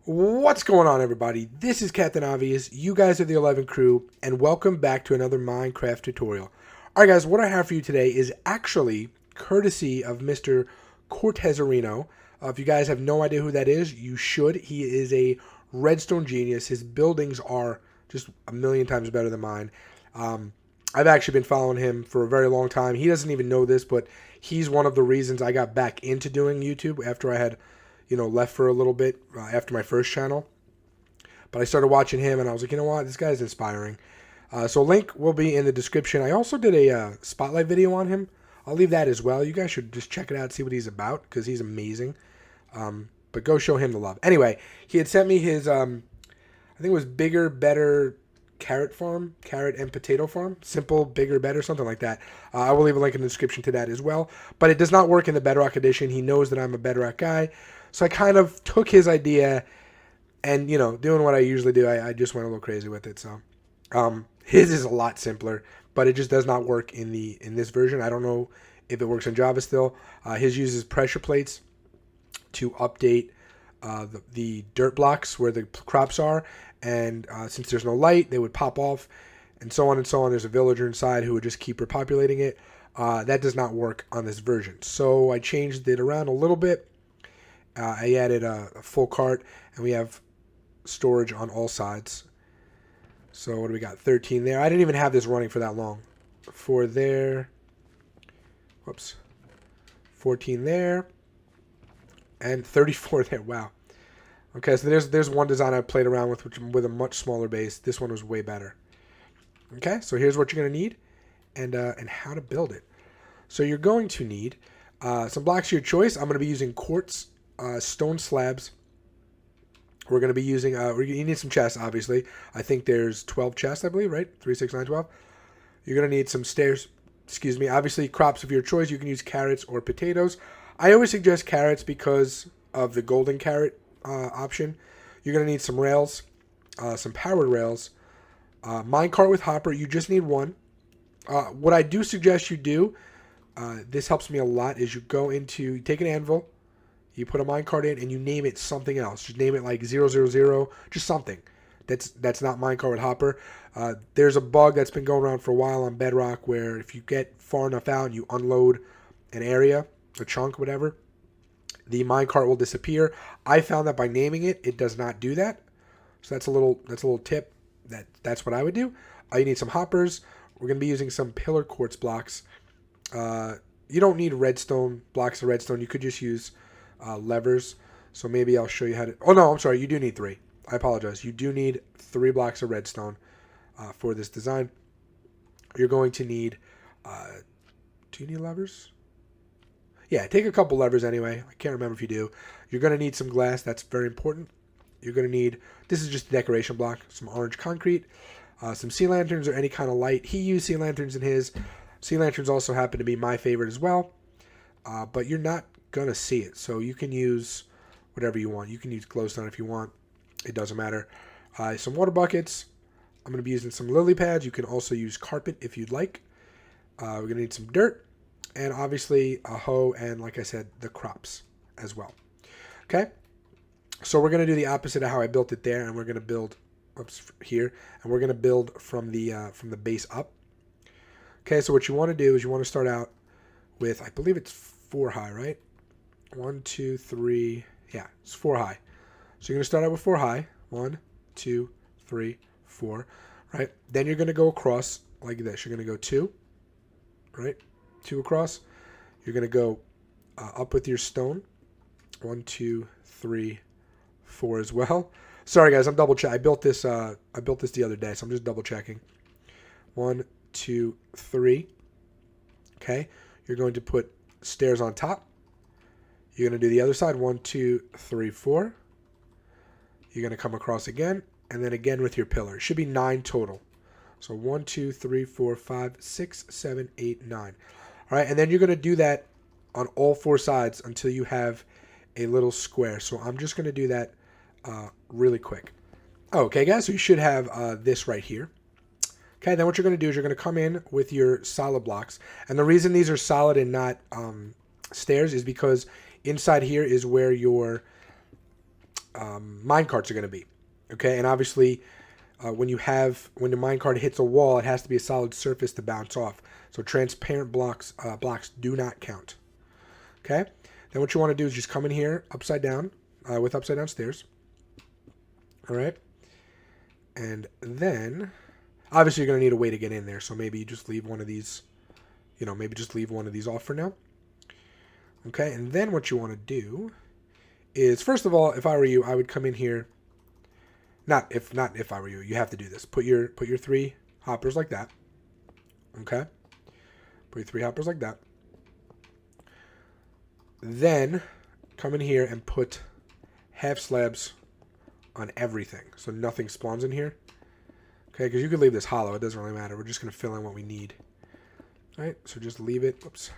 What's going on, everybody? This is Captain Obvious. You guys are the 11 crew, and welcome back to another Minecraft tutorial. Alright guys, what I have for you today is actually courtesy of Mr. Cortezerino. If you guys have no idea who that is, you should. He is a redstone genius. His buildings are just a million times better than mine. I've actually been following him for a very long time. He doesn't even know this, but he's one of the reasons I got back into doing YouTube after I had left for a little bit after my first channel. But I started watching him, and I was like, you know what, this guy's inspiring. So link will be in the description. I also did a spotlight video on him. I'll leave that as well. You guys should just check it out, see what he's about, because he's amazing. But go show him the love. Anyway, he had sent me his, I think it was bigger, better carrot farm, carrot and potato farm. Simple, bigger, better, something like that. I will leave a link in the description to that as well. But it does not work in the Bedrock Edition. He knows that I'm a Bedrock guy. So I kind of took his idea and, doing what I usually do, I just went a little crazy with it. So his is a lot simpler, but it just does not work in this version. I don't know if it works in Java still. His uses pressure plates to update the dirt blocks where the crops are. And since there's no light, they would pop off and so on and so on. There's a villager inside who would just keep repopulating it. That does not work on this version. So I changed it around a little bit. I added a full cart, and we have storage on all sides. So what do we got? 13 there. I didn't even have this running for that long. 4 there. Whoops. 14 there. And 34 there. Wow. Okay, so there's one design I played around with, with a much smaller base. This one was way better. Okay, so here's what you're going to need and how to build it. So you're going to need some blocks of your choice. I'm going to be using quartz stone slabs. We're going to be using, you need some chests, obviously. I think there's 12 chests, I believe, right? 3, 6, 9, 12. You're going to need some stairs, excuse me. Obviously, crops of your choice. You can use carrots or potatoes. I always suggest carrots because of the golden carrot option. You're going to need some rails, some powered rails, minecart with hopper. You just need one. What I do suggest you do, this helps me a lot, is you take an anvil, you put a minecart in, and you name it something else. Just name it like 000, just something that's not minecart with hopper. There's a bug that's been going around for a while on Bedrock where if you get far enough out and you unload an area, a chunk, whatever, the minecart will disappear. I found that by naming it, it does not do that. So that's a little tip. That's what I would do. You need some hoppers. We're going to be using some pillar quartz blocks. You don't need redstone, blocks of redstone. You could just use levers. So maybe I'll show you how to... Oh, no, I'm sorry. You do need 3. I apologize. You do need 3 blocks of redstone for this design. You're going to need... do you need levers? Yeah, take a couple levers anyway. I can't remember if you do. You're going to need some glass. That's very important. You're going to need... This is just a decoration block. Some orange concrete. Some sea lanterns or any kind of light. He used sea lanterns in his. Sea lanterns also happen to be my favorite as well. But you're not going to see it. So you can use whatever you want. You can use glowstone if you want. It doesn't matter. Some water buckets. I'm going to be using some lily pads. You can also use carpet if you'd like. We're going to need some dirt. And obviously a hoe and, like I said, the crops as well. Okay? So we're going to do the opposite of how I built it there. And we're going to build here. And we're going to build from the base up. Okay, so what you want to do is you want to start out with, I believe it's 4 high, right? 1, 2, 3. Yeah, it's 4 high. So you're going to start out with 4 high. 1, 2, 3, 4. Right? Then you're going to go across like this. You're going to go 2. Right? 2 across. You're going to go up with your stone. 1, 2, 3, 4 as well. Sorry guys, I'm double checking. I built this the other day, so I'm just double checking. 1, 2, 3. Okay. You're going to put stairs on top. You're going to do the other side. 1, 2, 3, 4. You're going to come across again, and then again with your pillar. It should be 9 total. So 1, 2, 3, 4, 5, 6, 7, 8, 9. All right, and then you're going to do that on all 4 sides until you have a little square. So I'm just going to do that really quick. Okay, guys, so you should have this right here. Okay, then what you're going to do is you're going to come in with your solid blocks. And the reason these are solid and not stairs is because inside here is where your minecarts are going to be. Okay, and obviously when your minecart hits a wall, it has to be a solid surface to bounce off. So transparent blocks do not count. Okay, then what you want to do is just come in here upside down with upside down stairs. All right, and then obviously you're going to need a way to get in there. So maybe you just leave one of these, maybe just leave one of these off for now. Okay, and then what you want to do is, first of all, if I were you, I would come in here. Not if I were you. You have to do this. Put your 3 hoppers like that. Okay? Put your 3 hoppers like that. Then come in here and put half slabs on everything. So nothing spawns in here. Okay, because you could leave this hollow. It doesn't really matter. We're just going to fill in what we need. Alright, so just leave it. Oops.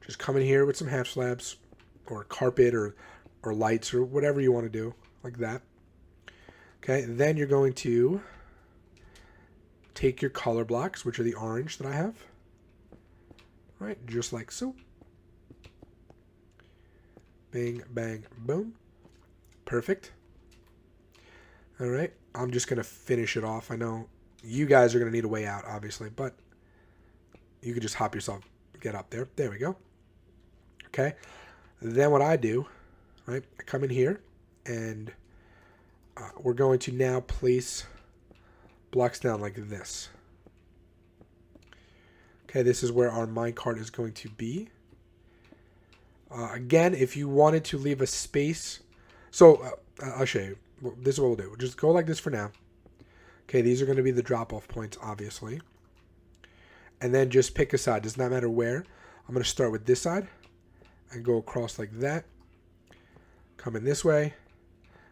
Just come in here with some half slabs or carpet or lights or whatever you want to do. Like that. Okay, then you're going to take your color blocks, which are the orange that I have. All right, just like so. Bang, bang, boom. Perfect. All right, I'm just going to finish it off. I know you guys are going to need a way out, obviously, but you could just hop yourself, get up there. There we go. Okay, then what I do, right, I come in here and we're going to now place blocks down like this. Okay, this is where our minecart is going to be. Again, if you wanted to leave a space, so I'll show you. This is what we'll do. We'll just go like this for now. Okay, these are going to be the drop-off points, obviously. And then just pick a side. Does not matter where. I'm going to start with this side and go across like that. Come in this way.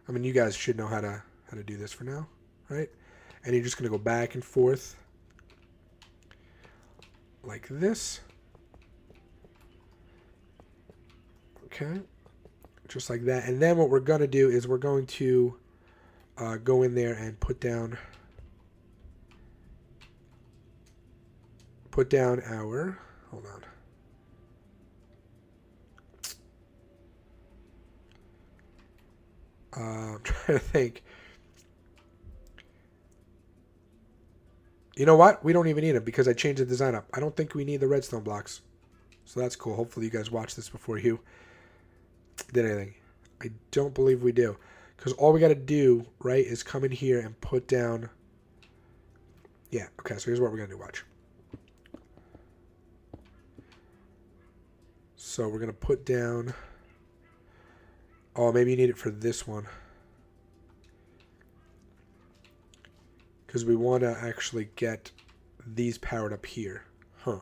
I mean, you guys should know how to do this for now, right? And you're just going to go back and forth like this. Okay, just like that. And then what we're going to do is we're going to go in there and put down our, hold on. I'm trying to think. You know what? We don't even need them because I changed the design up. I don't think we need the redstone blocks. So that's cool. Hopefully you guys watched this before you did anything. I don't believe we do. Because all we got to do, right, is come in here and put down... Yeah, okay, so here's what we're going to do. Watch. So we're going to put down... Oh, maybe you need it for this one. Because we want to actually get these powered up here. Huh.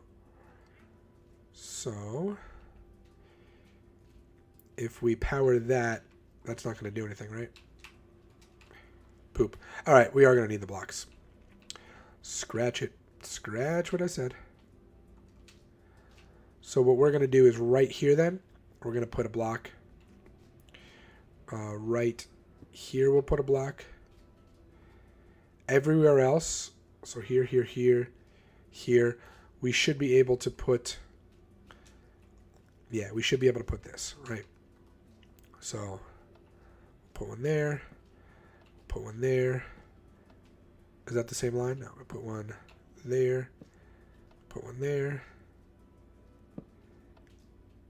So, if we power that, that's not going to do anything, right? Poop. All right, we are going to need the blocks. Scratch it. Scratch what I said. So what we're going to do is right here then, we're going to put a block. Right here we'll put a block. Everywhere else, so here, here, here, here, we should be able to put, yeah, we should be able to put this, right? So, put one there, put one there. Is that the same line? No, I put one there, put one there,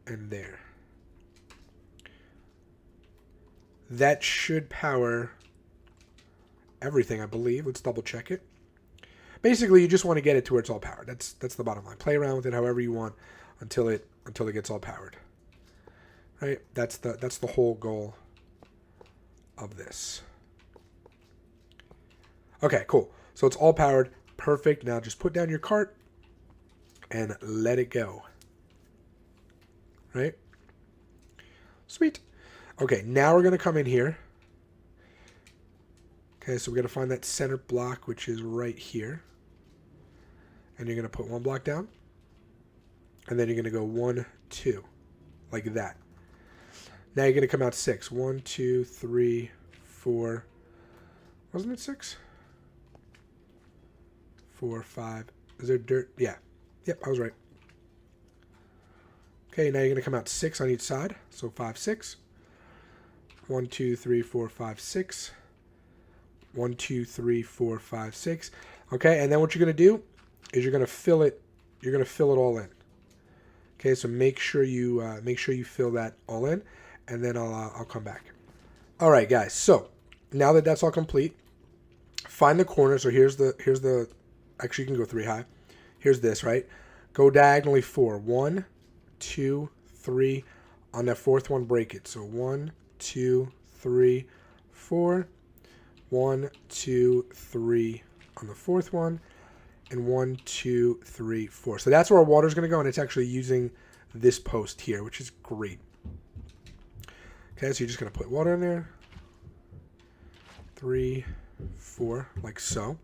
and there. That should power everything, I believe. Let's double check it. Basically, you just want to get it to where it's all powered. That's the bottom line. Play around with it however you want until it gets all powered. Right? That's the whole goal of this. Okay, cool. So it's all powered. Perfect. Now just put down your cart and let it go. Right? Sweet. Okay, now we're going to come in here. Okay, so we're going to find that center block, which is right here. And you're going to put one block down. And then you're going to go 1, 2. Like that. Now you're going to come out 6. 1, 2, 3, 4. Wasn't it 6? 4, 5. Is there dirt? Yeah. Yep, I was right. Okay, now you're going to come out 6 on each side. So 5, 6. 1, 2, 3, 4, 5, 6. 1, 2, 3, 4, 5, 6. Okay, and then what you're going to do is you're going to fill it. You're going to fill it all in. Okay, so make sure you fill that all in, and then I'll come back. All right, guys. So now that that's all complete, find the corner. So here's the. Actually, you can go 3 high. Here's this, right? Go diagonally 4. 1, 2, 3. On that fourth one, break it. So 1, 2, 3, 4. 1, 2, 3 on the fourth one, and 1, 2, 3, 4. So that's where our water is going to go, and it's actually using this post here, which is great. Okay, so you're just going to put water in there. 3, 4, like so.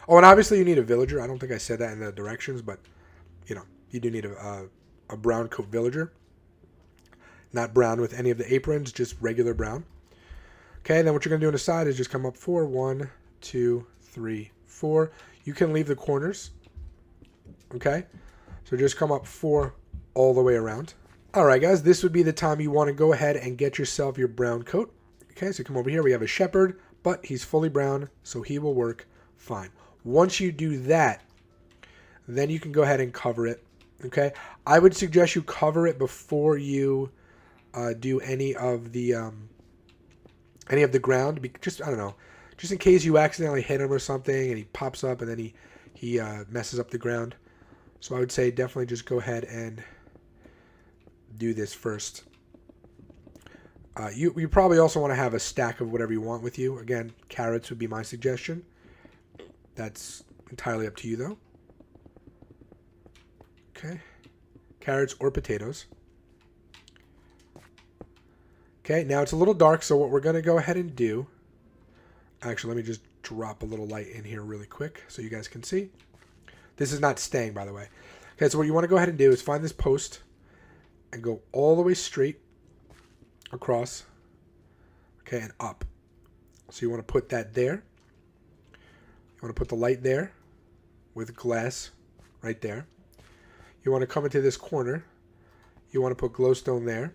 Oh, and obviously you need a villager. I don't think I said that in the directions, but you know, you do need a brown coat villager. Not brown with any of the aprons, just regular brown. Okay, then what you're going to do on the side is just come up 4. 1, 2, 3, 4. You can leave the corners. Okay, so just come up 4 all the way around. All right, guys, this would be the time you want to go ahead and get yourself your brown coat. Okay, so come over here. We have a shepherd, but he's fully brown, so he will work fine. Once you do that, then you can go ahead and cover it. Okay, I would suggest you cover it before you do any of the ground. Just, I don't know, just in case you accidentally hit him or something and he pops up and then he messes up the ground. So I would say definitely just go ahead and do this first. You probably also want to have a stack of whatever you want with you. Again, carrots would be my suggestion. That's entirely up to you, though. Okay. Carrots or potatoes. Okay, now it's a little dark, so what we're going to go ahead and do... Actually, let me just drop a little light in here really quick so you guys can see. This is not staying, by the way. Okay, so what you want to go ahead and do is find this post and go all the way straight across. Okay, and up. So you want to put that there. You want to put the light there with glass right there. You want to come into this corner. You want to put glowstone there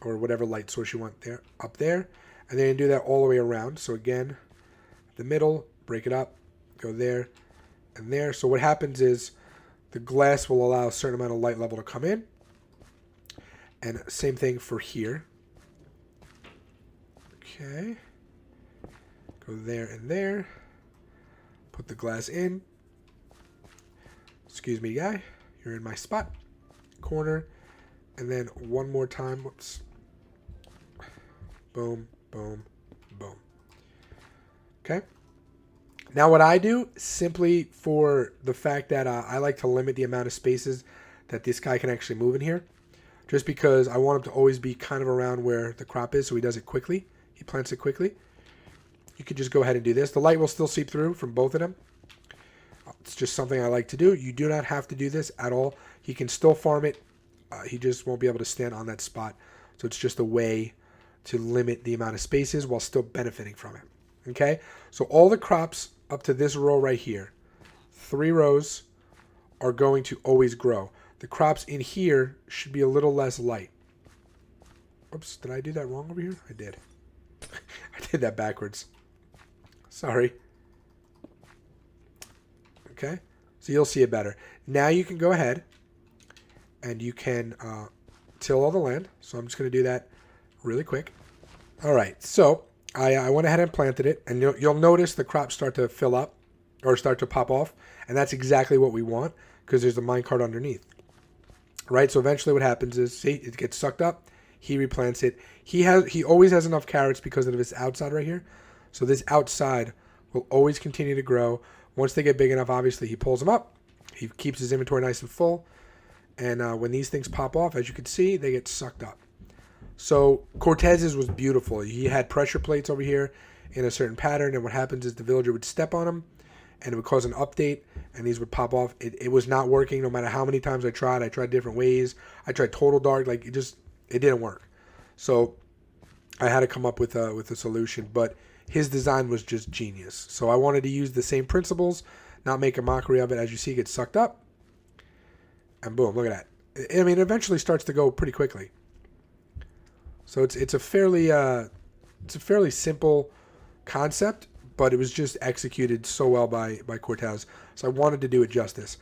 or whatever light source you want there, up there. And then you do that all the way around. So again, the middle, break it up, go there and there. So what happens is the glass will allow a certain amount of light level to come in. And same thing for here. Okay. Go there and there. Put the glass in. Excuse me, guy. You're in my spot. Corner. And then one more time. Whoops. Boom, boom, boom. Okay. Now what I do, simply for the fact that I like to limit the amount of spaces that this guy can actually move in here. Just because I want him to always be kind of around where the crop is so he does it quickly. He plants it quickly. You could just go ahead and do this. The light will still seep through from both of them. It's just something I like to do. You do not have to do this at all. He can still farm it. He just won't be able to stand on that spot. So it's just a way to limit the amount of spaces while still benefiting from it. Okay? So all the crops up to this row right here, 3 rows, are going to always grow. The crops in here should be a little less light. Oops, did I do that wrong over here? I did. I did that backwards. Sorry. Okay, so you'll see it better. Now you can go ahead and you can till all the land. So I'm just going to do that really quick. All right, so I went ahead and planted it, and you'll notice the crops start to fill up or start to pop off, and that's exactly what we want because there's a minecart underneath. Right, so eventually what happens is, see, it gets sucked up. He replants it. He always has enough carrots because of this outside right here. So this outside will always continue to grow. Once they get big enough, obviously, he pulls them up. He keeps his inventory nice and full. And when these things pop off, as you can see, they get sucked up. So Cortez's was beautiful. He had pressure plates over here in a certain pattern. And what happens is the villager would step on them, and it would cause an update, and these would pop off. It was not working no matter how many times I tried. I tried different ways. I tried total dark. Like, it didn't work. So I had to come up with a solution. But his design was just genius. So I wanted to use the same principles, not make a mockery of it. As you see, it gets sucked up. And boom, look at that. I mean, it eventually starts to go pretty quickly. So it's a fairly it's a fairly simple concept, but it was just executed so well by Cortez. So I wanted to do it justice.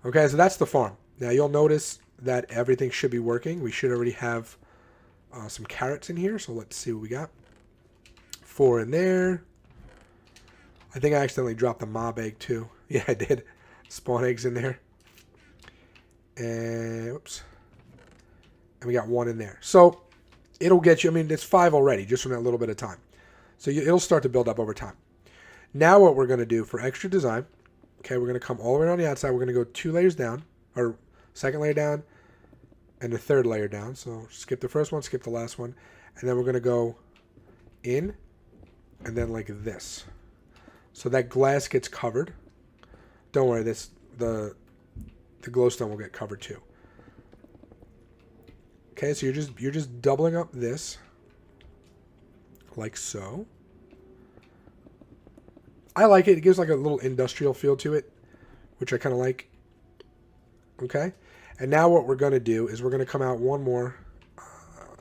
Okay, so that's the farm. Now you'll notice that everything should be working. We should already have some carrots in here. So let's see what we got. 4 in there. I think I accidentally dropped the mob egg too. Yeah, I did. Spawn eggs in there. And whoops. And we got 1 in there. So it'll get you, I mean, it's 5 already just from that little bit of time. So it'll start to build up over time. Now what we're going to do for extra design, okay, we're going to come all the way around the outside. We're going to go 2 layers down, or second layer down, and the third layer down. So skip the first one, skip the last one. And then we're going to go in, and then like this. So that glass gets covered. Don't worry, the glowstone will get covered too. Okay, so you're just doubling up this, like so. I like it. It gives like a little industrial feel to it, which I kind of like. Okay, and now what we're going to do is we're going to come out one more.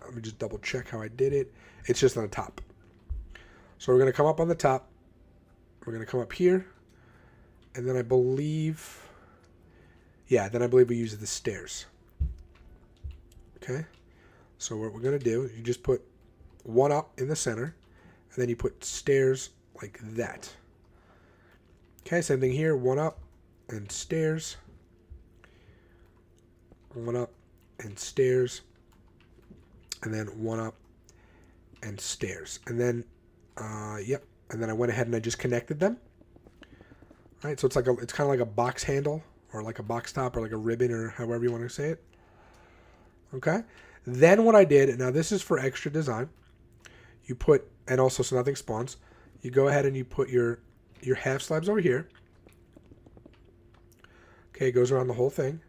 Let me just double check how I did it. It's just on the top. So we're going to come up on the top. We're going to come up here. And then I believe, yeah, then I believe we use the stairs. Okay. So what we're going to do, you just put 1 up in the center. And then you put stairs like that. Okay, same thing here. 1 up and stairs. 1 up and stairs. And then 1 up and stairs. And then, yep. And then I went ahead and I just connected them. All right, so it's kind of like a box handle or like a box top or like a ribbon or however you want to say it. Okay. Then what I did, now this is for extra design. You put, and also so nothing spawns. You go ahead and you put your half slabs over here. Okay, it goes around the whole thing.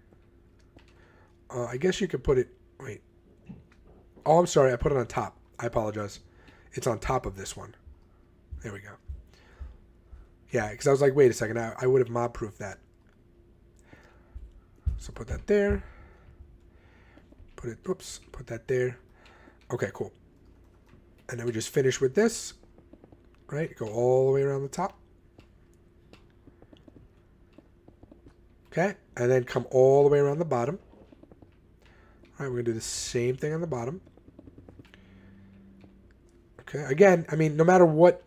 I guess you could put it, wait. Oh, I'm sorry, I put it on top. I apologize. It's on top of this one. There we go. Yeah, because I was like, wait a second, I would have mob-proofed that. So put that there. Put that there. Okay, cool. And then we just finish with this. Right, go all the way around the top. Okay, and then come all the way around the bottom. All right, we're going to do the same thing on the bottom. Okay, again, I mean, no matter what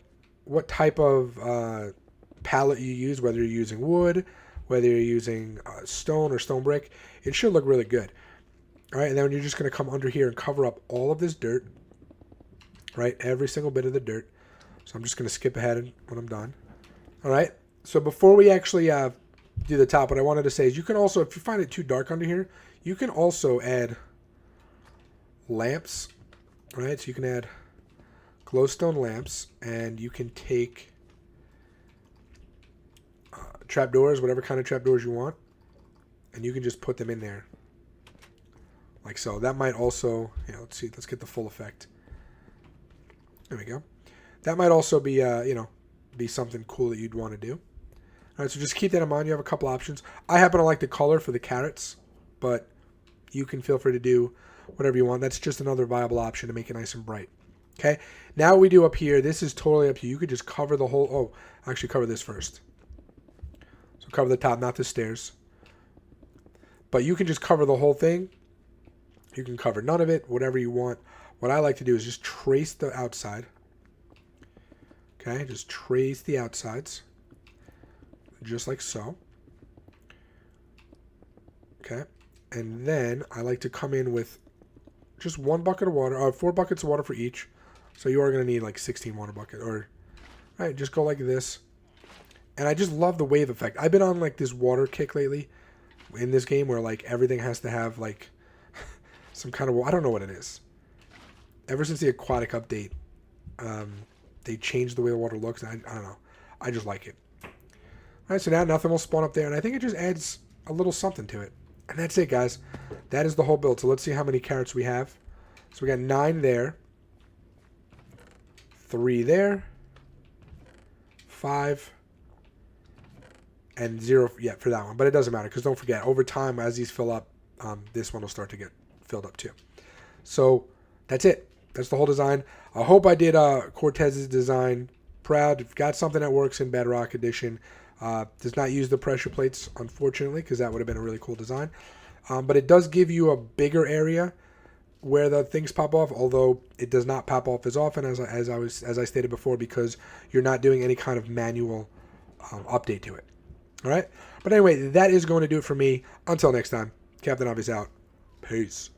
type of palette you use, whether you're using wood, whether you're using stone or stone brick, it should look really good. All right, and then you're just going to come under here and cover up all of this dirt, right? Every single bit of the dirt. So I'm just going to skip ahead when I'm done. All right, so before we actually do the top, what I wanted to say is you can also, if you find it too dark under here, you can also add lamps, right? So you can add glowstone lamps, and you can take trapdoors, whatever kind of trapdoors you want, and you can just put them in there like so. That might also, let's see, let's get the full effect. There we go. That might also be be something cool that you'd want to do. All right, so just keep that in mind. You have a couple options. I happen to like the color for the carrots, but you can feel free to do whatever you want. That's just another viable option to make it nice and bright. Okay, now what we do up here, this is totally up to you. You could just cover the whole, actually cover this first. So cover the top, not the stairs. But you can just cover the whole thing. You can cover none of it, whatever you want. What I like to do is just trace the outside. Okay, just trace the outsides. Just like so. Okay, and then I like to come in with just 1 bucket of water, 4 buckets of water for each. So you are going to need like 16 water buckets. Or, all right, just go like this. And I just love the wave effect. I've been on like this water kick lately in this game where like everything has to have like some kind of, I don't know what it is. Ever since the aquatic update, they changed the way the water looks. And I don't know. I just like it. All right, so now nothing will spawn up there. And I think it just adds a little something to it. And that's it, guys. That is the whole build. So let's see how many carrots we have. So we got 9 there. 3 there. 5. And 0 yet for that one. But it doesn't matter because don't forget, over time, as these fill up, this one will start to get filled up too. So that's it. that's the whole design. I hope I did Cortez's design proud. Got something that works in Bedrock Edition. Does not use the pressure plates, unfortunately, because that would have been a really cool design. But it does give you a bigger area where the things pop off, although it does not pop off as often as I stated before, because you're not doing any kind of manual update to it. All right. But anyway, that is going to do it for me. Until next time, Captain Obvious out. Peace.